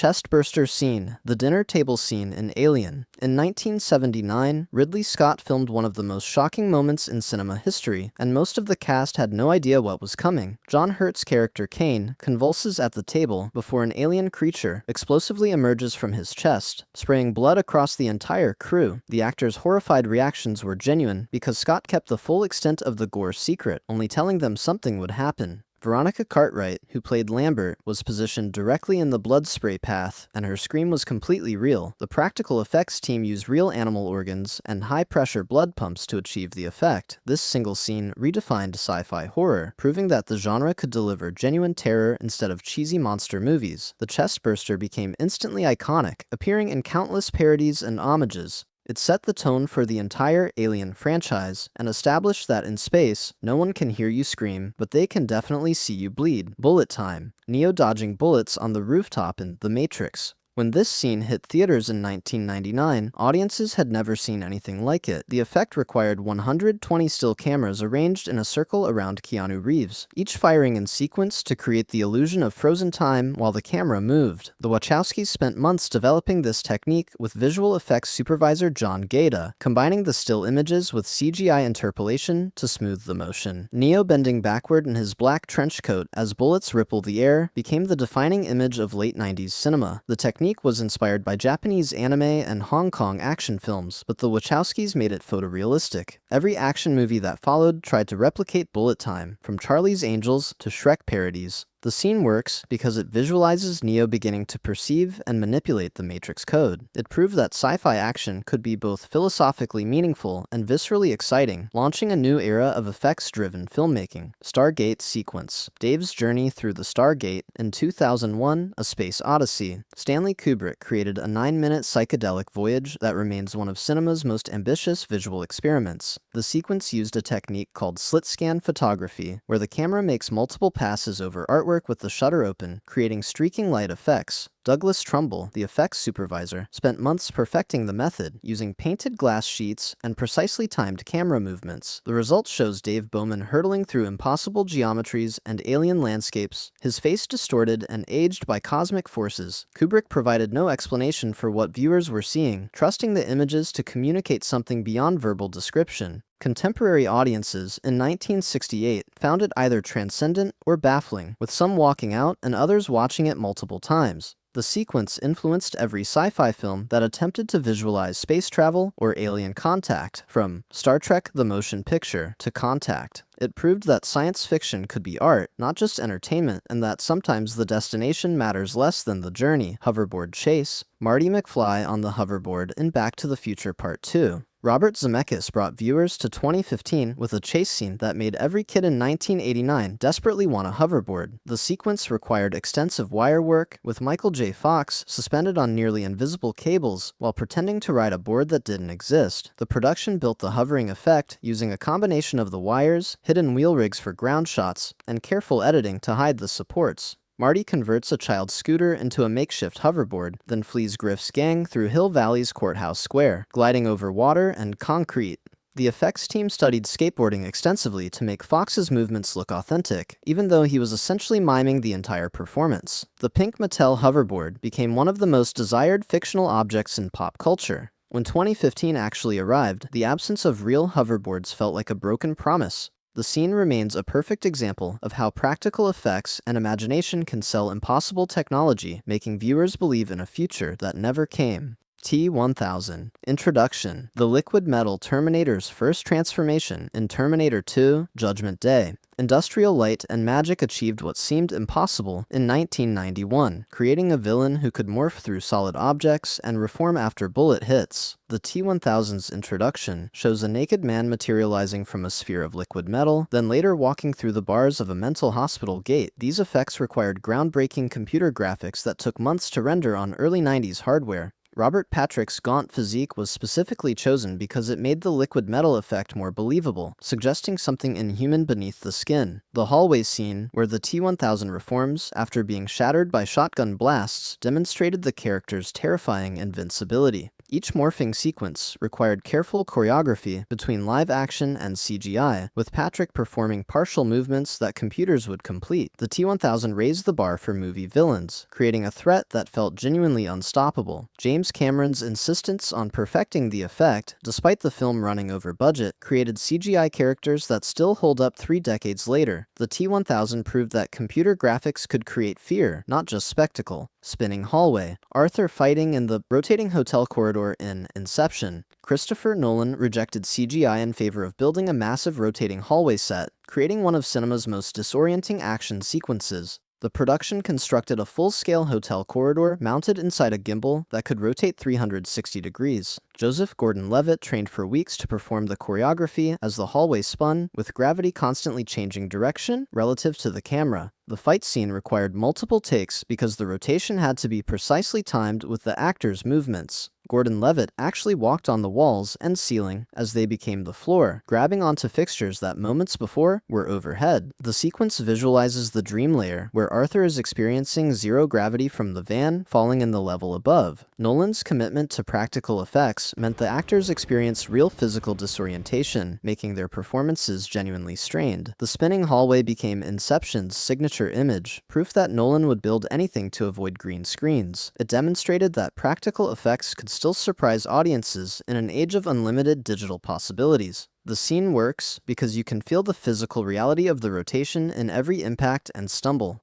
Chestburster scene, the dinner table scene in Alien. In 1979, Ridley Scott filmed one of the most shocking moments in cinema history, and most of the cast had no idea what was coming. John Hurt's character Kane convulses at the table before an alien creature explosively emerges from his chest, spraying blood across the entire crew. The actors' horrified reactions were genuine because Scott kept the full extent of the gore secret, only telling them something would happen. Veronica Cartwright, who played Lambert, was positioned directly in the blood spray path, and her scream was completely real. The practical effects team used real animal organs and high-pressure blood pumps to achieve the effect. This single scene redefined sci-fi horror, proving that the genre could deliver genuine terror instead of cheesy monster movies. The chestburster became instantly iconic, appearing in countless parodies and homages. It set the tone for the entire Alien franchise, and established that in space, no one can hear you scream, but they can definitely see you bleed. Bullet time. Neo dodging bullets on the rooftop in The Matrix. When this scene hit theaters in 1999, audiences had never seen anything like it. The effect required 120 still cameras arranged in a circle around Keanu Reeves, each firing in sequence to create the illusion of frozen time while the camera moved. The Wachowskis spent months developing this technique with visual effects supervisor John Gaeta, combining the still images with CGI interpolation to smooth the motion. Neo bending backward in his black trench coat as bullets ripple the air became the defining image of late 90s cinema. The technique was inspired by Japanese anime and Hong Kong action films, but the Wachowskis made it photorealistic. Every action movie that followed tried to replicate bullet time, from Charlie's Angels to Shrek parodies. The scene works because it visualizes Neo beginning to perceive and manipulate the Matrix code. It proved that sci-fi action could be both philosophically meaningful and viscerally exciting, launching a new era of effects-driven filmmaking. Stargate sequence. Dave's journey through the Stargate in 2001, A Space Odyssey. Stanley Kubrick created a 9-minute psychedelic voyage that remains one of cinema's most ambitious visual experiments. The sequence used a technique called slit-scan photography, where the camera makes multiple passes over artwork with the shutter open, creating streaking light effects. Douglas Trumbull, the effects supervisor, spent months perfecting the method, using painted glass sheets and precisely timed camera movements. The result shows Dave Bowman hurtling through impossible geometries and alien landscapes, his face distorted and aged by cosmic forces. Kubrick provided no explanation for what viewers were seeing, trusting the images to communicate something beyond verbal description. Contemporary audiences in 1968 found it either transcendent or baffling, with some walking out and others watching it multiple times. The sequence influenced every sci-fi film that attempted to visualize space travel or alien contact, from Star Trek: The Motion Picture to Contact. It proved that science fiction could be art, not just entertainment, and that sometimes the destination matters less than the journey. Hoverboard chase. Marty McFly on the hoverboard in Back to the Future Part 2. Robert Zemeckis brought viewers to 2015 with a chase scene that made every kid in 1989 desperately want a hoverboard. The sequence required extensive wire work, with Michael J. Fox suspended on nearly invisible cables while pretending to ride a board that didn't exist. The production built the hovering effect using a combination of the wires, hidden wheel rigs for ground shots, and careful editing to hide the supports. Marty converts a child's scooter into a makeshift hoverboard, then flees Griff's gang through Hill Valley's Courthouse Square, gliding over water and concrete. The effects team studied skateboarding extensively to make Fox's movements look authentic, even though he was essentially miming the entire performance. The pink Mattel hoverboard became one of the most desired fictional objects in pop culture. When 2015 actually arrived, the absence of real hoverboards felt like a broken promise. The scene remains a perfect example of how practical effects and imagination can sell impossible technology, making viewers believe in a future that never came. T-1000. Introduction. The liquid metal Terminator's first transformation in Terminator 2: Judgment Day. Industrial light and magic achieved what seemed impossible in 1991, creating a villain who could morph through solid objects and reform after bullet hits. The T-1000's introduction shows a naked man materializing from a sphere of liquid metal, then later walking through the bars of a mental hospital gate. These effects required groundbreaking computer graphics that took months to render on early 90s hardware. Robert Patrick's gaunt physique was specifically chosen because it made the liquid metal effect more believable, suggesting something inhuman beneath the skin. The hallway scene, where the T-1000 reforms after being shattered by shotgun blasts, demonstrated the character's terrifying invincibility. Each morphing sequence required careful choreography between live action and CGI, with Patrick performing partial movements that computers would complete. The T-1000 raised the bar for movie villains, creating a threat that felt genuinely unstoppable. James Cameron's insistence on perfecting the effect, despite the film running over budget, created CGI characters that still hold up 3 decades later. The T-1000 proved that computer graphics could create fear, not just spectacle. Spinning hallway. Arthur fighting in the rotating hotel corridor in Inception. Christopher Nolan rejected CGI in favor of building a massive rotating hallway set, creating one of cinema's most disorienting action sequences. The production constructed a full-scale hotel corridor mounted inside a gimbal that could rotate 360 degrees. Joseph Gordon-Levitt trained for weeks to perform the choreography as the hallway spun, with gravity constantly changing direction relative to the camera. The fight scene required multiple takes because the rotation had to be precisely timed with the actors' movements. Gordon-Levitt actually walked on the walls and ceiling as they became the floor, grabbing onto fixtures that moments before were overhead. The sequence visualizes the dream layer, where Arthur is experiencing zero gravity from the van falling in the level above. Nolan's commitment to practical effects meant the actors experienced real physical disorientation, making their performances genuinely strained. The spinning hallway became Inception's signature image, proof that Nolan would build anything to avoid green screens. It demonstrated that practical effects could still surprise audiences in an age of unlimited digital possibilities. The scene works because you can feel the physical reality of the rotation in every impact and stumble.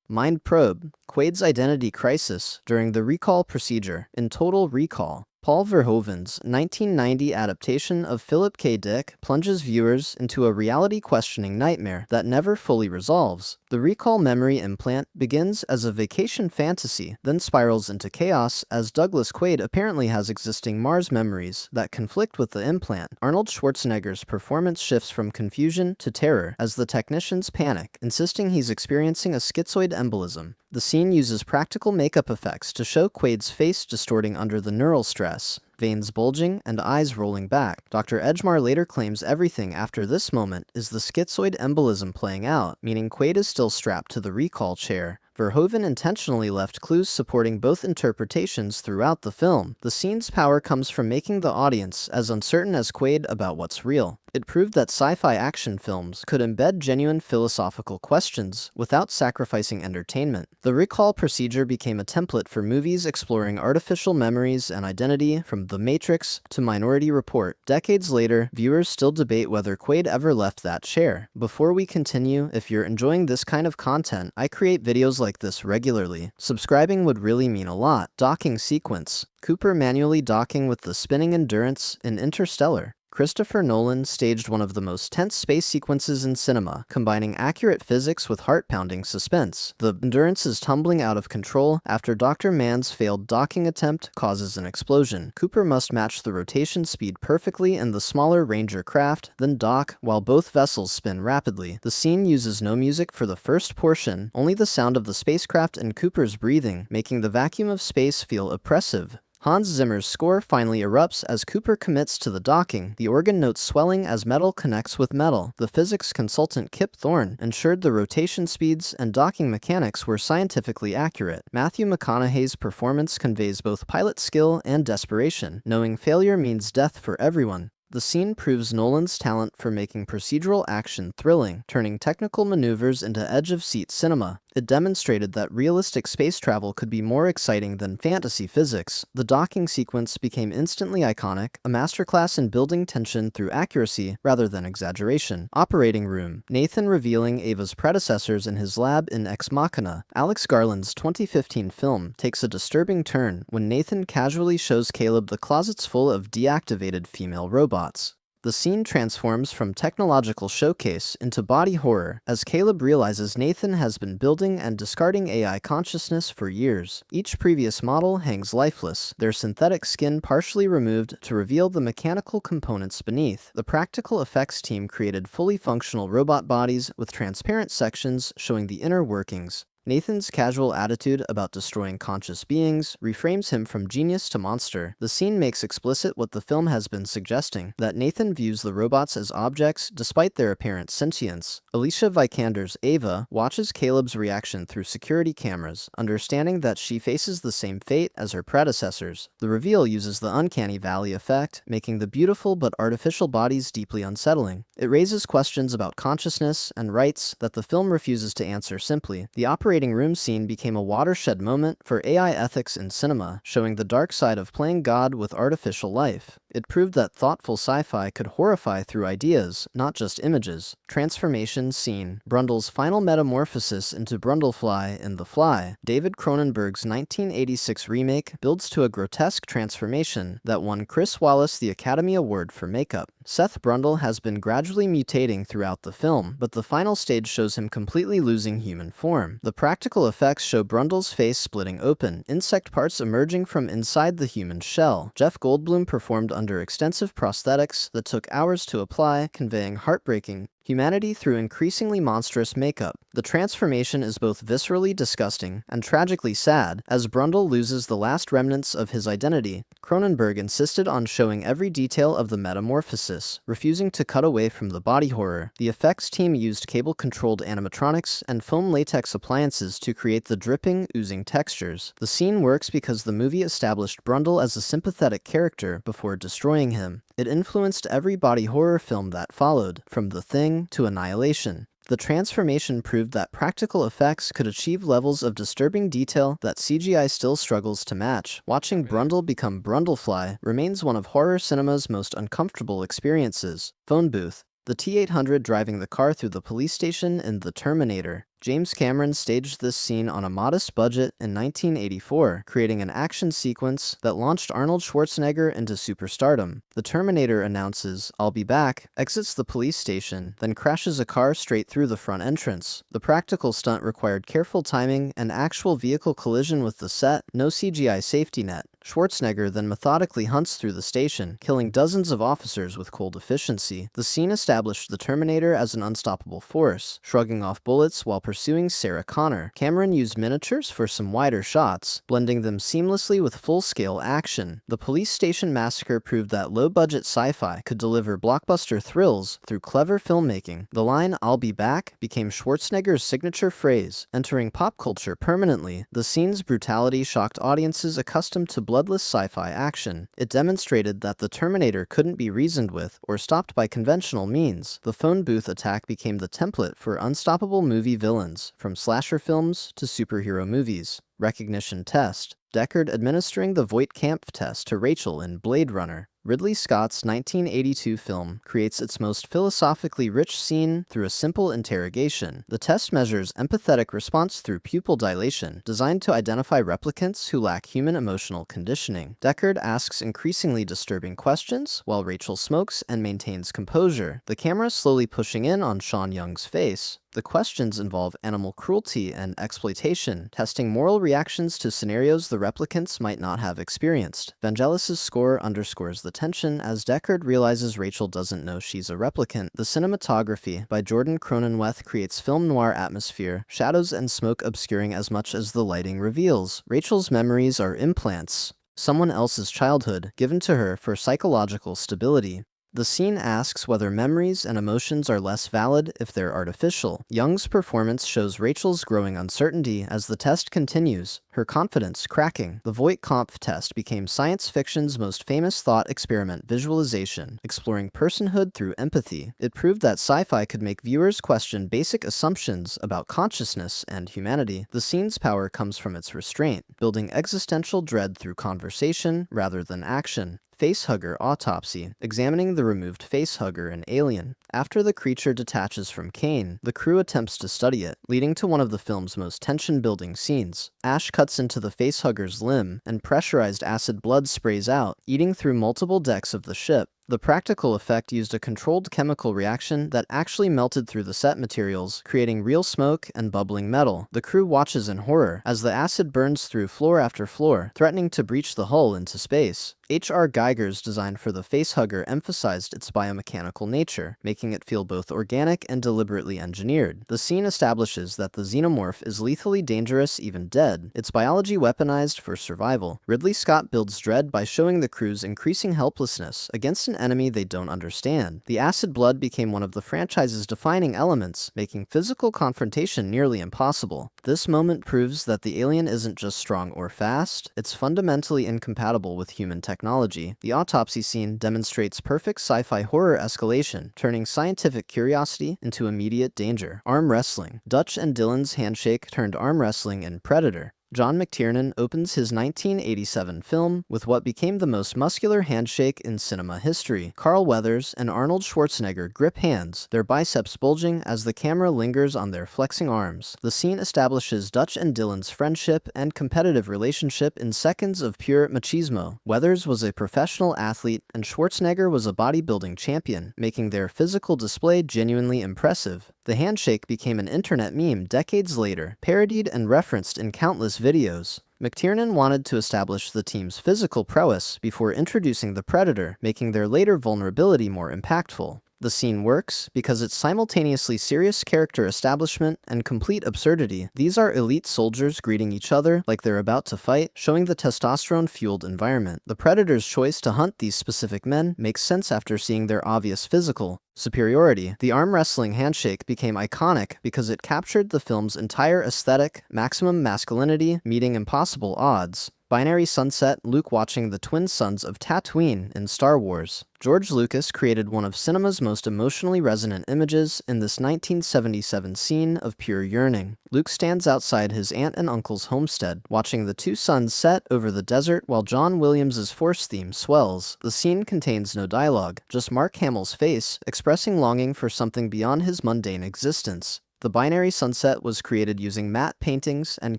Mind probe. Quaid's identity crisis during the recall procedure. In Total Recall, Paul Verhoeven's 1990 adaptation of Philip K. Dick plunges viewers into a reality-questioning nightmare that never fully resolves. The recall memory implant begins as a vacation fantasy, then spirals into chaos as Douglas Quaid apparently has existing Mars memories that conflict with the implant. Arnold Schwarzenegger's performance shifts from confusion to terror as the technicians panic, insisting he's experiencing a schizoid embolism. The scene uses practical makeup effects to show Quaid's face distorting under the neural stress, veins bulging, and eyes rolling back. Dr. Edgemar later claims everything after this moment is the schizoid embolism playing out, meaning Quaid is still strapped to the recall chair. Verhoeven intentionally left clues supporting both interpretations throughout the film. The scene's power comes from making the audience as uncertain as Quaid about what's real. It proved that sci-fi action films could embed genuine philosophical questions without sacrificing entertainment. The recall procedure became a template for movies exploring artificial memories and identity, from The Matrix to Minority Report. Decades later, viewers still debate whether Quaid ever left that chair. Before we continue, if you're enjoying this kind of content, I create videos like this regularly. Subscribing would really mean a lot. Docking sequence. Cooper manually docking with the spinning Endurance in Interstellar. Christopher Nolan staged one of the most tense space sequences in cinema, combining accurate physics with heart-pounding suspense. The Endurance is tumbling out of control after Dr. Mann's failed docking attempt causes an explosion. Cooper must match the rotation speed perfectly in the smaller Ranger craft, then dock while both vessels spin rapidly. The scene uses no music for the first portion, only the sound of the spacecraft and Cooper's breathing, making the vacuum of space feel oppressive. Hans Zimmer's score finally erupts as Cooper commits to the docking, the organ notes swelling as metal connects with metal. The physics consultant Kip Thorne ensured the rotation speeds and docking mechanics were scientifically accurate. Matthew McConaughey's performance conveys both pilot skill and desperation, knowing failure means death for everyone. The scene proves Nolan's talent for making procedural action thrilling, turning technical maneuvers into edge-of-seat cinema. It demonstrated that realistic space travel could be more exciting than fantasy physics. The docking sequence became instantly iconic, a masterclass in building tension through accuracy rather than exaggeration. Operating room. Nathan revealing Ava's predecessors in his lab in Ex Machina. Alex Garland's 2015 film takes a disturbing turn when Nathan casually shows Caleb the closets full of deactivated female robots. The scene transforms from technological showcase into body horror as Caleb realizes Nathan has been building and discarding AI consciousness for years. Each previous model hangs lifeless, their synthetic skin partially removed to reveal the mechanical components beneath. The practical effects team created fully functional robot bodies with transparent sections showing the inner workings. Nathan's casual attitude about destroying conscious beings reframes him from genius to monster. The scene makes explicit what the film has been suggesting, that Nathan views the robots as objects despite their apparent sentience. Alicia Vikander's Ava watches Caleb's reaction through security cameras, understanding that she faces the same fate as her predecessors. The reveal uses the uncanny valley effect, making the beautiful but artificial bodies deeply unsettling. It raises questions about consciousness and rights that the film refuses to answer simply. The operating room scene became a watershed moment for AI ethics in cinema, showing the dark side of playing God with artificial life. It proved that thoughtful sci-fi could horrify through ideas, not just images. Transformation scene. Brundle's final metamorphosis into Brundlefly in The Fly. David Cronenberg's 1986 remake builds to a grotesque transformation that won Chris Wallace the Academy Award for makeup. Seth Brundle has been gradually mutating throughout the film, but the final stage shows him completely losing human form. The practical effects show Brundle's face splitting open, insect parts emerging from inside the human shell. Jeff Goldblum performed under extensive prosthetics that took hours to apply, conveying heartbreaking humanity through increasingly monstrous makeup. The transformation is both viscerally disgusting and tragically sad, as Brundle loses the last remnants of his identity. Cronenberg insisted on showing every detail of the metamorphosis, refusing to cut away from the body horror. The effects team used cable-controlled animatronics and foam latex appliances to create the dripping, oozing textures. The scene works because the movie established Brundle as a sympathetic character before destroying him. It influenced every body horror film that followed, from The Thing to Annihilation. The transformation proved that practical effects could achieve levels of disturbing detail that CGI still struggles to match. Watching Brundle become Brundlefly remains one of horror cinema's most uncomfortable experiences. Phone booth. The T-800 driving the car through the police station in The Terminator. James Cameron staged this scene on a modest budget in 1984, creating an action sequence that launched Arnold Schwarzenegger into superstardom. The Terminator announces, "I'll be back," exits the police station, then crashes a car straight through the front entrance. The practical stunt required careful timing and actual vehicle collision with the set, no CGI safety net. Schwarzenegger then methodically hunts through the station, killing dozens of officers with cold efficiency. The scene established the Terminator as an unstoppable force, shrugging off bullets while pursuing Sarah Connor. Cameron used miniatures for some wider shots, blending them seamlessly with full-scale action. The police station massacre proved that low-budget sci-fi could deliver blockbuster thrills through clever filmmaking. The line, "I'll be back," became Schwarzenegger's signature phrase, entering pop culture permanently. The scene's brutality shocked audiences accustomed to bloodless sci-fi action. It demonstrated that the Terminator couldn't be reasoned with or stopped by conventional means. The phone booth attack became the template for unstoppable movie villains, from slasher films to superhero movies. Recognition test. Deckard administering the Voight-Kampff test to Rachel in Blade Runner. Ridley Scott's 1982 film creates its most philosophically rich scene through a simple interrogation. The test measures empathetic response through pupil dilation, designed to identify replicants who lack human emotional conditioning. Deckard asks increasingly disturbing questions, while Rachel smokes and maintains composure, the camera slowly pushing in on Sean Young's face. The questions involve animal cruelty and exploitation, testing moral reactions to scenarios the replicants might not have experienced. Vangelis's score underscores the tension as Deckard realizes Rachel doesn't know she's a replicant. The cinematography by Jordan Cronenweth creates film noir atmosphere, shadows and smoke obscuring as much as the lighting reveals. Rachel's memories are implants, someone else's childhood, given to her for psychological stability. The scene asks whether memories and emotions are less valid if they're artificial. Young's performance shows Rachel's growing uncertainty as the test continues, her confidence cracking. The Voight-Kampff test became science fiction's most famous thought experiment visualization, exploring personhood through empathy. It proved that sci-fi could make viewers question basic assumptions about consciousness and humanity. The scene's power comes from its restraint, building existential dread through conversation rather than action. Facehugger autopsy, examining the removed facehugger in Alien. After the creature detaches from Kane, the crew attempts to study it, leading to one of the film's most tension-building scenes. Ash cuts into the facehugger's limb, and pressurized acid blood sprays out, eating through multiple decks of the ship. The practical effect used a controlled chemical reaction that actually melted through the set materials, creating real smoke and bubbling metal. The crew watches in horror as the acid burns through floor after floor, threatening to breach the hull into space. H.R. Geiger's design for the facehugger emphasized its biomechanical nature, making it feel both organic and deliberately engineered. The scene establishes that the xenomorph is lethally dangerous even dead, its biology weaponized for survival. Ridley Scott builds dread by showing the crew's increasing helplessness against an enemy they don't understand. The acid blood became one of the franchise's defining elements, making physical confrontation nearly impossible. This moment proves that the alien isn't just strong or fast, it's fundamentally incompatible with human technology. The autopsy scene demonstrates perfect sci-fi horror escalation, turning scientific curiosity into immediate danger. Arm wrestling. Dutch and Dillon's handshake turned arm wrestling in Predator. John McTiernan opens his 1987 film with what became the most muscular handshake in cinema history. Carl Weathers and Arnold Schwarzenegger grip hands, their biceps bulging as the camera lingers on their flexing arms. The scene establishes Dutch and Dillon's friendship and competitive relationship in seconds of pure machismo. Weathers was a professional athlete and Schwarzenegger was a bodybuilding champion, making their physical display genuinely impressive. The handshake became an internet meme decades later, parodied and referenced in countless videos. McTiernan wanted to establish the team's physical prowess before introducing the Predator, making their later vulnerability more impactful. The scene works because it's simultaneously serious character establishment and complete absurdity. These are elite soldiers greeting each other like they're about to fight, showing the testosterone-fueled environment. The Predator's choice to hunt these specific men makes sense after seeing their obvious physical superiority. The arm wrestling handshake became iconic because it captured the film's entire aesthetic, maximum masculinity meeting impossible odds. Binary Sunset, Luke watching the twin suns of Tatooine in Star Wars. George Lucas created one of cinema's most emotionally resonant images in this 1977 scene of pure yearning. Luke stands outside his aunt and uncle's homestead, watching the two suns set over the desert while John Williams' Force theme swells. The scene contains no dialogue, just Mark Hamill's face, expressing longing for something beyond his mundane existence. The binary sunset was created using matte paintings and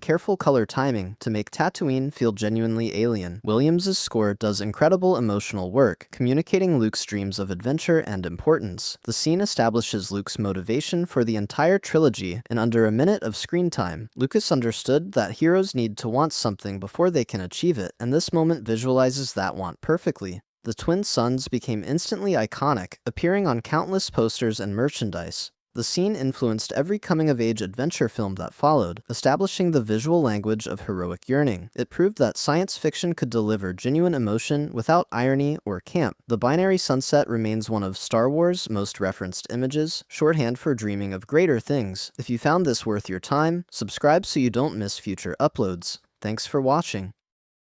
careful color timing to make Tatooine feel genuinely alien. Williams' score does incredible emotional work, communicating Luke's dreams of adventure and importance. The scene establishes Luke's motivation for the entire trilogy in under a minute of screen time. Lucas understood that heroes need to want something before they can achieve it, and this moment visualizes that want perfectly. The twin suns became instantly iconic, appearing on countless posters and merchandise. The scene influenced every coming-of-age adventure film that followed, establishing the visual language of heroic yearning. It proved that science fiction could deliver genuine emotion without irony or camp. The binary sunset remains one of Star Wars' most referenced images, shorthand for dreaming of greater things. If you found this worth your time, subscribe so you don't miss future uploads. Thanks for watching.